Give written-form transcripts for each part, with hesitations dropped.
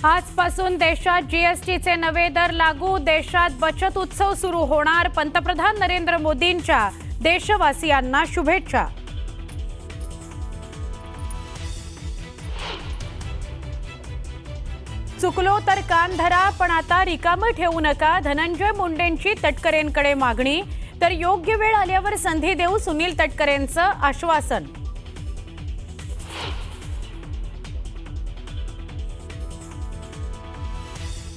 आजपासून देशात जीएसटीचे नवे दर लागू, देशात बचत उत्सव सुरू होणार। पंतप्रधान नरेंद्र मोदींच्या देशवासियांना शुभेच्छा। चुकलो तर कान धरा, पण आता रिकामं ठेवू नका। धनंजय मुंडेंची तटकरेंकडे मागणी, तर योग्य वेळ आल्यावर संधी देऊ, सुनील तटकरेंचं आश्वासन।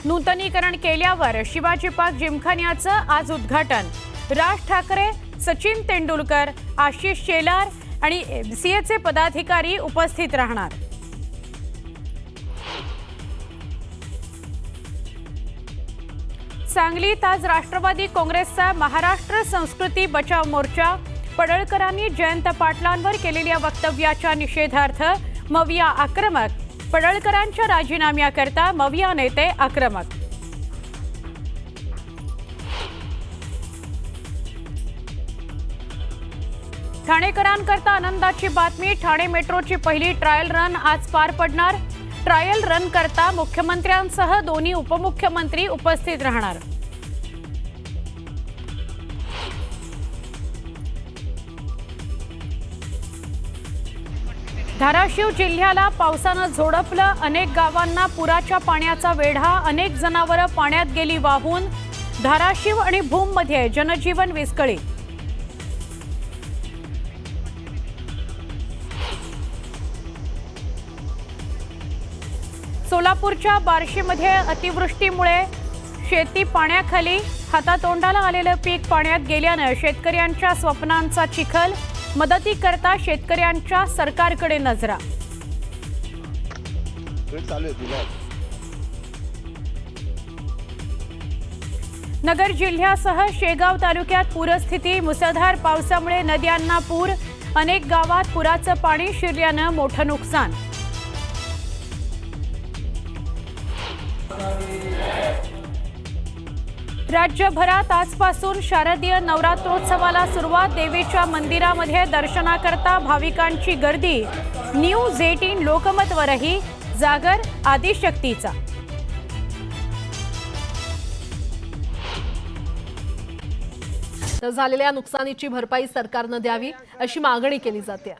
नूतनीकरण केल्यावर शिवाजी पार्क जिमखान्याचं आज उद्घाटन। राज ठाकरे, सचिन तेंडुलकर, आशिष शेलार आणि एमसीएचे पदाधिकारी उपस्थित राहणार। सांगलीत आज राष्ट्रवादी काँग्रेसचा महाराष्ट्र संस्कृती बचाव मोर्चा। पडळकरांनी जयंत पाटलांवर केलेल्या वक्तव्याच्या निषेधार्थ मविया आक्रमक। पडळकरांच्या राजीनाम्याकरता मविया नेते आक्रमक। ठाणेकरांकरता आनंदाची बातमी, ठाणे मेट्रोची पहिली ट्रायल रन आज पार पडणार। ट्रायल रन करता मुख्यमंत्र्यांसह दोन्ही उपमुख्यमंत्री उपस्थित राहणार। धाराशिव जिल्ह्याला पावसानं झोडपलं, अनेक गावांना पुराच्या पाण्याचा वेढा, अनेक जनावरं पाण्यात गेली वाहून। धाराशिव आणि भूममध्ये जनजीवन विस्कळीत। सोलापूरच्या बार्शीमध्ये अतिवृष्टीमुळे शेती पाण्याखाली, हातातोंडाला आलेलं पीक पाण्यात गेल्यानं शेतकऱ्यांच्या स्वप्नांचा चिखल। मदतीकरता शेतकऱ्यांच्या सरकारकडे नजरा। नगर जिल्ह्यासह शेगाव तालुक्यात पूरस्थिती, मुसळधार पावसामुळे नद्यांना पूर, अनेक गावात पुराचं पाणी शिरल्यानं मोठं नुकसान। राज्यभरात आजपासून शारदीय नवरात्रोत्सवाला सुरुवात। देवीच्या मंदिरामध्ये दर्शनाकरता भाविकांची गर्दी। न्यूज 18 लोकमतवरही जागर आदिशक्तीचा। तर झालेल्या नुकसानीची भरपाई सरकारने द्यावी अशी मागणी केली जाते।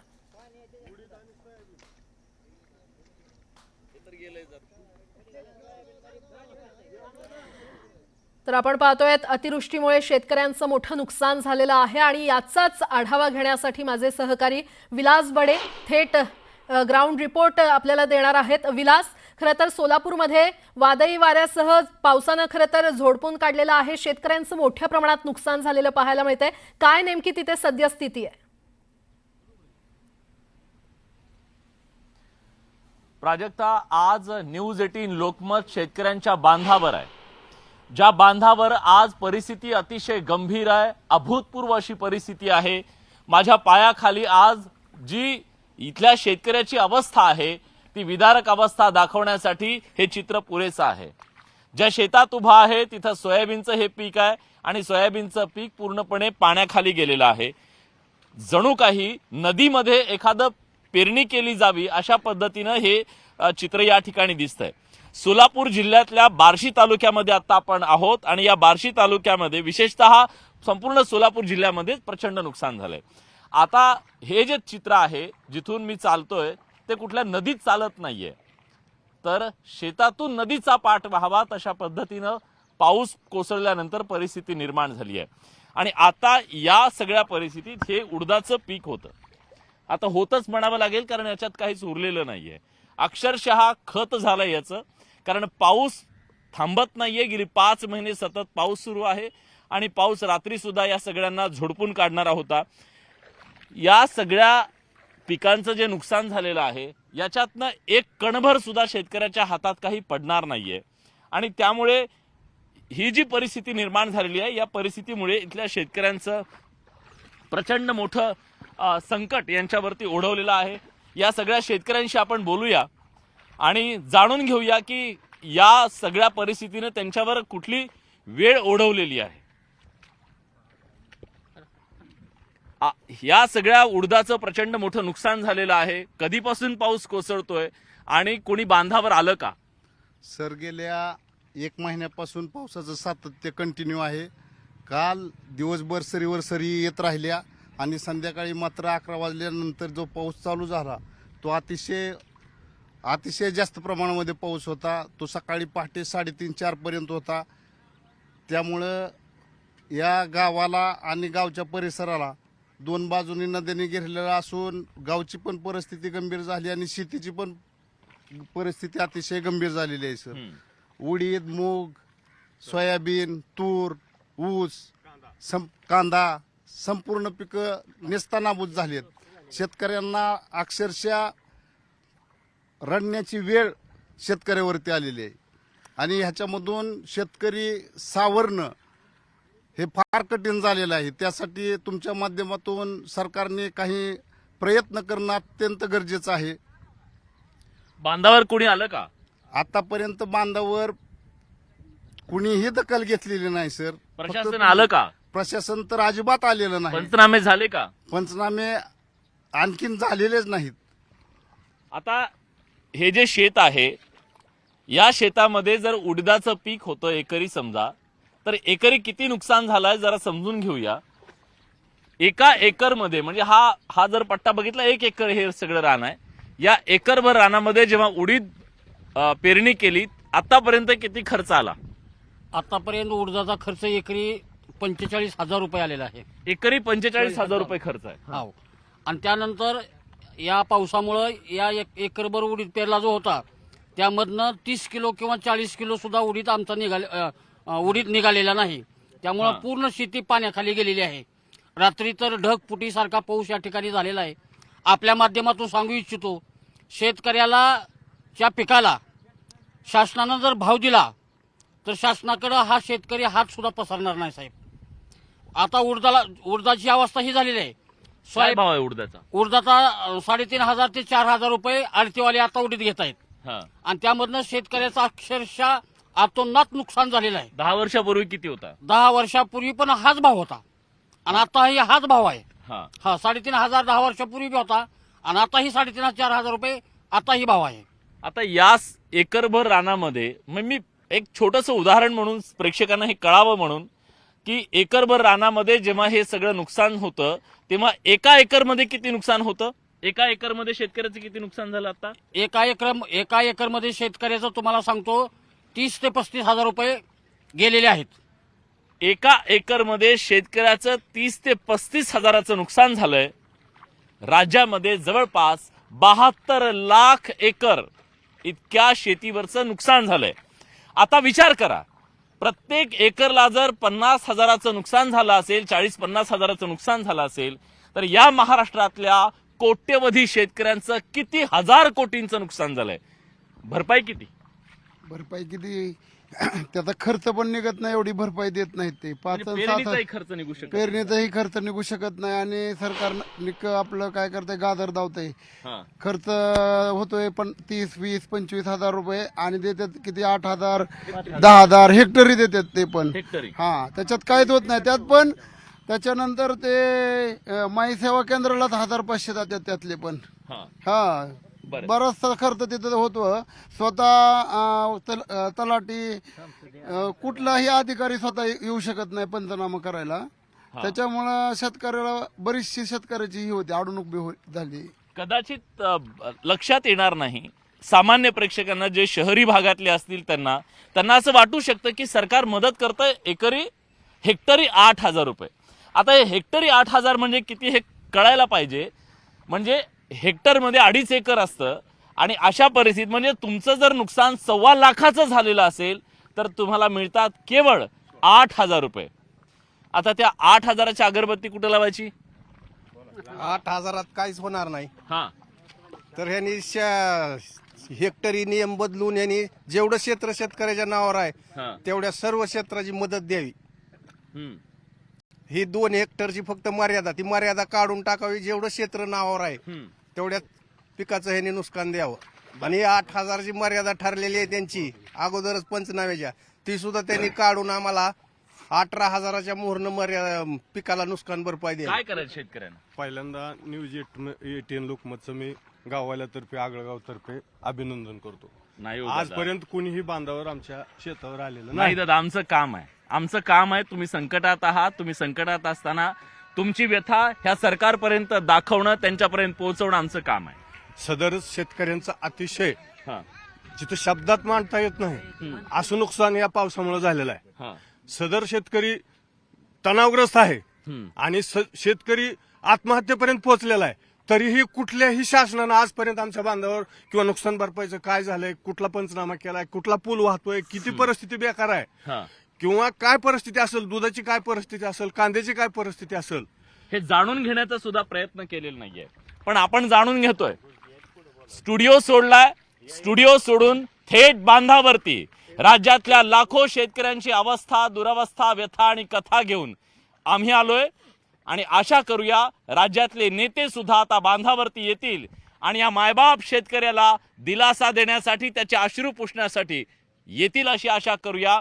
तर आपण पाहतोय अतिवृष्टीमुळे शेतकऱ्यांचं मोठं नुकसान झालेलं आहे आणि याचाच आढावा घेण्यासाठी माझे सहकारी विलास बडे थेट ग्राउंड रिपोर्ट आपल्याला देणार आहेत। विलास, खरं तर सोलापूरमध्ये वादळी वाऱ्यासह पावसानं खरं तर झोडपून काढलेलं आहे, शेतकऱ्यांचं मोठ्या प्रमाणात नुकसान झालेलं पाहायला मिळतंय। काय नेमकी तिथे सद्यस्थिती आहे? प्राजक्ता, आज न्यूज 18 लोकमत शेतकऱ्यांच्या बांधावर आहे। ज्या बांधावर आज परिस्थिती अतिशय गंभीर आहे, अभूतपूर्व अशी परिस्थिती आहे। माझ्या पायाखाली आज जी इथल्या शेतकऱ्याची अवस्था आहे ती विदारक अवस्था दाखवण्यासाठी हे चित्र पुरेसं आहे। ज्या शेतात उभा आहे तिथं सोयाबीनचं हे पीक आहे आणि सोयाबीनचं पीक पूर्णपणे पाण्याखाली गेलेलं आहे। जणू काही नदीमध्ये एखादं पेरणी केली जावी अशा पद्धतीनं हे चित्र या ठिकाणी दिसतंय। सोलापूर जिल्ह्यातल्या बार्शी तालुक्यामध्ये आता आपण आहोत आणि या बार्शी तालुक्यामध्ये विशेषतः संपूर्ण सोलापूर जिल्ह्यामध्ये प्रचंड नुकसान झालंय। आता हे जे चित्र आहे जिथून मी चालतोय ते कुठल्या नदीत चालत नाहीये, तर शेतातून नदीचा पाठ व्हावा तशा पद्धतीनं पाऊस कोसळल्यानंतर परिस्थिती निर्माण झाली आहे। आणि आता या सगळ्या परिस्थितीत हे उडदाचं पीक होतं, आता होतच म्हणावं लागेल कारण याच्यात काहीच उरलेलं नाहीये। अक्षरशः खत झालंय याचं, कारण पाऊस थांबत नाहीये। गेली 5 महिने सतत पाऊस सुरू आहे आणि पाऊस रात्री सुद्धा या सगळ्यांना झोडपून काढणारा होता। या सगळ्या पिकांचं जे नुकसान झालेलं आहे याच्यातनं एक कणभर सुद्धा शेतकऱ्याच्या हातात काही पडणार नाहीये आणि त्यामुळे ही जी परिस्थिती निर्माण झालेली आहे या परिस्थितीमुळे इथल्या शेतकऱ्यांचं प्रचंड मोठं संकट यांच्यावरती ओढवलेलं आहे। या सगळ्या शेतकऱ्यांशी आपण बोलूया आणि जाणून घेऊया की या सगळ्या परिस्थितीने त्यांच्यावर कुठली वेळ ओढवलेली आहे। या सगळ्या उडदाचं प्रचंड मोठं नुकसान झालेलं आहे। कधीपासून पाऊस कोसळतोय आणि कोणी बांधावर आलं का? सर गेल्या 1 महिन्यापासून पावसाचं सातत्य कंटिन्यू आहे. काल दिवसभर सरीवर सरी येत राहिल्या आणि संध्याकाळी मात्र 11 वाजल्यानंतर जो पाऊस चालू झाला तो अतिशय जास्त प्रमाणामध्ये पाऊस होता. तो सकाळी पहाटे 3:30-4 पर्यंत होता. त्यामुळं या गावाला आणि गावच्या परिसराला 2 बाजूनी नद्यांनी घेरलेला असून गावची पण परिस्थिती गंभीर झाली आणि शेतीची पण परिस्थिती अतिशय गंभीर झालेली आहे सर. उडीद, मूग, सोयाबीन, तूर, ऊस, कांदा संपूर्ण पिकं नेस्तनाबूत झालीत. शेतकऱ्यांना अक्षरशः रडण्याची वेळ शेतकऱ्यावरती आलेली आहे आणि ह्याच्यामधून शेतकरी सावरणं हे फार कठीण झालेलं आहे. त्यासाठी तुमच्या माध्यमातून सरकारने काही प्रयत्न करणं अत्यंत गरजेचं आहे. बांधावर कोणी आलं का? आतापर्यंत बांधावर कुणीही दखल घेतलेली नाही सर. प्रशासन आलं का? प्रशासन तर अजिबात आलेलं नाही. पंचनामे झाले का? पंचनामे आणखीन झालेलेच नाहीत. आता हे जे शेत आहे या शेतामध्ये जर उडदाचं पीक होतं एकरी समजा, तर एकरी किती नुकसान झालंय जरा समजून घेऊया. एका एकरमध्ये म्हणजे हा जर पट्टा बघितला 1 एकर हे सगळं रान आहे. या एकरभर रानामध्ये जेव्हा उडीद पेरणी केली आतापर्यंत किती खर्च आला? आतापर्यंत उडदाचा खर्च एकरी 45,000 रुपये आलेला आहे. एकरी 45,000 रुपये खर्च आहे. हो. आणि त्यानंतर या पावसामुळं या एकरभर उडीद पेरला जो होता त्यामधनं 30 किलो किंवा 40 किलो सुद्धा उडीद आमचा उडीद निघालेला नाही. त्यामुळं पूर्ण शेती पाण्याखाली गेलेली आहे. रात्री तर ढगफुटीसारखा पाऊस या ठिकाणी झालेला आहे. आपल्या माध्यमातून सांगू इच्छितो, शेतकऱ्याला च्या पिकाला शासनानं जर भाव दिला तर शासनाकडे हा शेतकरी हात सुद्धा पसरणार नाही साहेब. आता उडदाची अवस्था ही झालेली आहे. काय भाव आहे उडदाचा? उडदाचा 3,500 ते 4,000 रुपये आडतीवाले आता उडीद घेत आहेत. आणि त्यामधनं शेतकऱ्याचा अक्षरशः आतोनात नुकसान झालेलं आहे. 10 वर्षापूर्वी किती होता? 10 वर्षापूर्वी पण हाच भाव होता आणि आताही हाच भाव आहे. हा 3,500 10 वर्षापूर्वी होता आणि आताही 3,500-4,000 रुपये आताही भाव आहे. आता या एकरभर रानामध्ये मी एक छोटंसं उदाहरण म्हणून प्रेक्षकांना हे कळावं म्हणून की एकरभर रानामध्ये जेव्हा हे सगळं नुकसान होतं तेव्हा एका एकरमध्ये किती नुकसान होतं? एका एकरमध्ये शेतकऱ्याचं किती नुकसान झालं? आता एका एकरमध्ये शेतकऱ्याचं तुम्हाला सांगतो 30,000 ते 35,000 रुपये गेलेले आहेत. एका एकरमध्ये शेतकऱ्याचं 30,000 ते 35,000चं नुकसान झालंय. राज्यामध्ये जवळपास 72 लाख एकर इतक्या शेतीवरचं नुकसान झालंय. आता विचार करा, प्रत्येक एकरला जर 50,000चं नुकसान झालं असेल, 40-50 हजाराचं नुकसान झालं असेल, तर या महाराष्ट्रातल्या कोट्यवधी शेतकऱ्यांचं किती हजार कोटींचं नुकसान झालंय. भरपाई किती? त्याचा खर्च पण निघत नाही, एवढी भरपाई देत नाहीत ते. 5-7 पेरणीचाही खर्च निघू शकतो. पेरणीचाही खर्च निघू शकत नाही आणि सरकार आपलं काय करतंय, गाजर धावतंय. खर्च होतोय पण 30-20-25 हजार रुपये आणि देतात किती 8,000 10,000 हेक्टरी देतात ते पण. त्याच्यात काहीच होत नाही. त्यात पण त्याच्यानंतर ते माई सेवा केंद्राला 1,500 जातात त्यातले पण. बराचसा खर्च तिथं होतो. स्वतः तलाठी कुठलाही अधिकारी स्वतः येऊ शकत नाही पंचनामा करायला. त्याच्यामुळं शेतकऱ्याला बरीचशी शेतकऱ्याची ही होती, अडवणूक झाली. कदाचित लक्षात येणार नाही सामान्य प्रेक्षकांना, जे शहरी भागातले असतील त्यांना असं वाटू शकतं की सरकार मदत करतं हेक्टरी 8,000 रुपये. आता हे हेक्टरी 8,000 म्हणजे किती हे कळायला पाहिजे. म्हणजे हेक्टरमध्ये 2.5 एकर असतं आणि अशा परिस्थितीत म्हणजे तुमचं जर नुकसान 1.25 लाखाचं झालेलं असेल तर तुम्हाला मिळतात केवळ 8,000 रुपये. आता त्या 8,000ची अगरबत्ती कुठे लावायची? 8,000 काहीच होणार नाही. तर ह्यांनी हेक्टरी नियम बदलून यांनी जेवढं क्षेत्र शेतकऱ्याच्या नावावर आहे तेवढ्या सर्व क्षेत्राची मदत द्यावी. ही 2 हेक्टरची फक्त मर्यादा, ती मर्यादा काढून टाकावी. जेवढं क्षेत्र नावावर आहे तेवढ्या पिकाचं ह्यांनी नुकसान द्यावं. आणि 8,000ची मर्यादा ठरलेली आहे त्यांची अगोदरच पंचनाम्याच्या, ती सुद्धा त्यांनी काढून आम्हाला 18,000च्या मोहरनं मर्यादा पिकाला नुकसान भरपाई द्या. काय करायचं शेतकऱ्यांना? पहिल्यांदा न्यूज 18 लोकमतचं मी गाववाल्यातर्फे आगळगाव तर्फे अभिनंदन करतो. नाही हो दादा. आजपर्यंत कुणीही बांधावर आमच्या शेतावर आलेलं नाही नाही. दादा, आमचं काम आहे. तुम्ही संकटात आहात. तुम्ही संकटात असताना तुमची व्यथा ह्या सरकारपर्यंत दाखवणं, त्यांच्यापर्यंत पोहोचवणं आमचं काम आहे. सदर शेतकऱ्यांचा अतिशय हा, जिथं शब्दात मांडता येत नाही असं नुकसान या पावसामुळे झालेलं आहे. हा. सदर शेतकरी तणावग्रस्त आहे हम्म. आणि शेतकरी आत्महत्येपर्यंत पोहोचलेला आहे. तरीही कुठल्याही शासनानं आजपर्यंत आमच्या बांधावर किंवा नुकसान भरपाईचं काय झालंय, कुठला पंचनामा केलाय, कुठला पूल वाहतोय, किती परिस्थिती बेकार आहे, हा. किंवा काय परिस्थिती असेल, दुधाची काय परिस्थिती असेल, कांद्याची काय परिस्थिती असेल, हे जाणून घेण्याचा सुद्धा प्रयत्न केलेला नाहीये. पण आपण जाणून घेतोय. स्टुडिओ सोडलाय. स्टुडिओ सोडून थेट बांधावरती राज्यातल्या लाखो शेतकऱ्यांची अवस्था, दुरवस्था, व्यथा आणि कथा घेऊन आम्ही आलोय. आणि आशा करूया राज्यातले नेते सुद्धा आता बांधावरती येतील आणि या मायबाप शेतकऱ्याला दिलासा देण्यासाठी, त्याचे अश्रू पुसण्यासाठी येतील अशी आशा करूया.